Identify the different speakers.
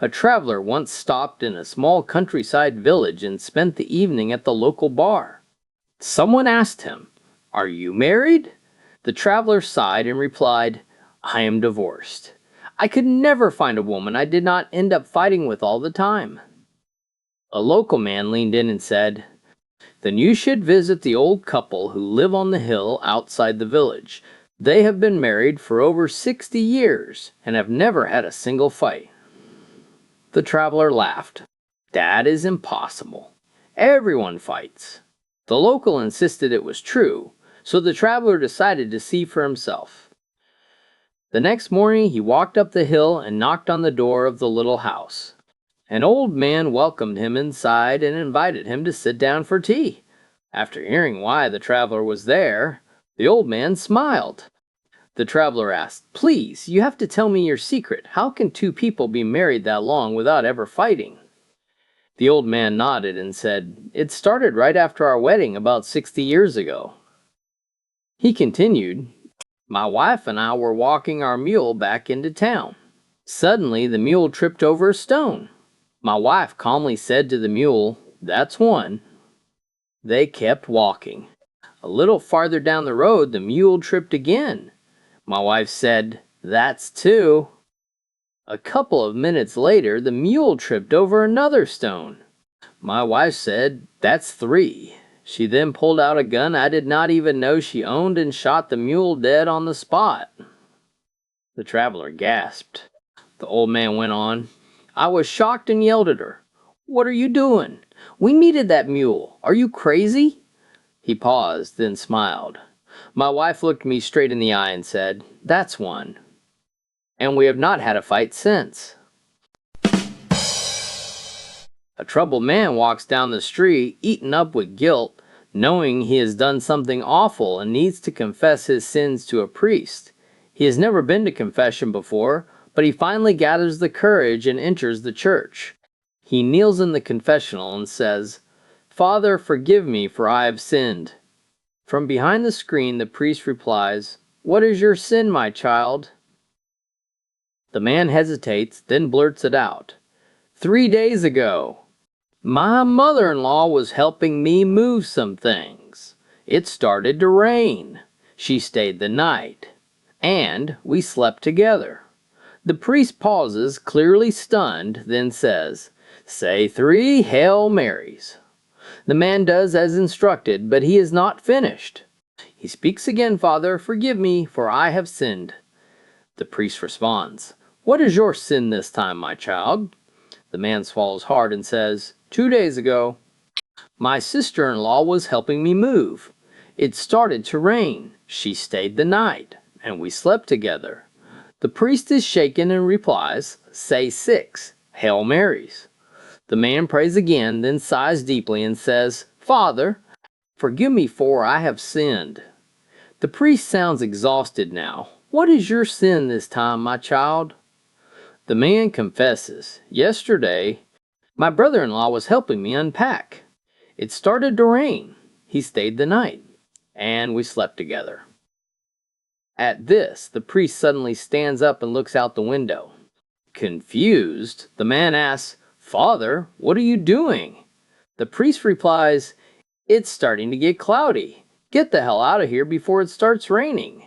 Speaker 1: A traveler once stopped in a small countryside village and spent the evening at the local bar. Someone asked him, "Are you married?" The traveler sighed and replied, "I am divorced. I could never find a woman I did not end up fighting with all the time." A local man leaned in and said, "Then you should visit the old couple who live on the hill outside the village. They have been married for over 60 years and have never had a single fight." The traveler laughed. "That is impossible. Everyone fights." The local insisted it was true, so the traveler decided to see for himself. The next morning he walked up the hill and knocked on the door of the little house. An old man welcomed him inside and invited him to sit down for tea. After hearing why the traveler was there, the old man smiled. The traveler asked, "Please, you have to tell me your secret. How can two people be married that long without ever fighting?" The old man nodded and said, "It started right after our wedding about 60 years ago." He continued, "My wife and I were walking our mule back into town. Suddenly, the mule tripped over a stone. My wife calmly said to the mule, 'That's one.' They kept walking. A little farther down the road, the mule tripped again. My wife said, 'That's two.' A couple of minutes later, the mule tripped over another stone. My wife said, 'That's three.' She then pulled out a gun I did not even know she owned and shot the mule dead on the spot." The traveler gasped. The old man went on, "I was shocked and yelled at her, 'What are you doing? We needed that mule. Are you crazy?'" He paused, then smiled. My wife looked me straight in the eye and said, "That's one." And we have not had a fight since. A troubled man walks down the street, eaten up with guilt, knowing he has done something awful and needs to confess his sins to a priest. He has never been to confession before, but he finally gathers the courage and enters the church. He kneels in the confessional and says, "Father, forgive me, for I have sinned." From behind the screen, the priest replies, "What is your sin, my child?" The man hesitates, then blurts it out. 3 days ago, my mother-in-law was helping me move some things. It started to rain. She stayed the night, and we slept together." The priest pauses, clearly stunned, then says, "Say 3 Hail Marys." The man does as instructed, but he is not finished. He speaks again, "Father, forgive me, for I have sinned." The priest responds, "What is your sin this time, my child?" The man swallows hard and says, 2 days ago, my sister-in-law was helping me move. It started to rain. She stayed the night, and we slept together." The priest is shaken and replies, "Say 6 Hail Marys." The man prays again, then sighs deeply and says, "Father, forgive me, for I have sinned." The priest sounds exhausted now. "What is your sin this time, my child?" The man confesses, "Yesterday, my brother-in-law was helping me unpack. It started to rain. He stayed the night, and we slept together." At this, the priest suddenly stands up and looks out the window. Confused, the man asks, "Father, what are you doing?" The priest replies, "It's starting to get cloudy. Get the hell out of here before it starts raining."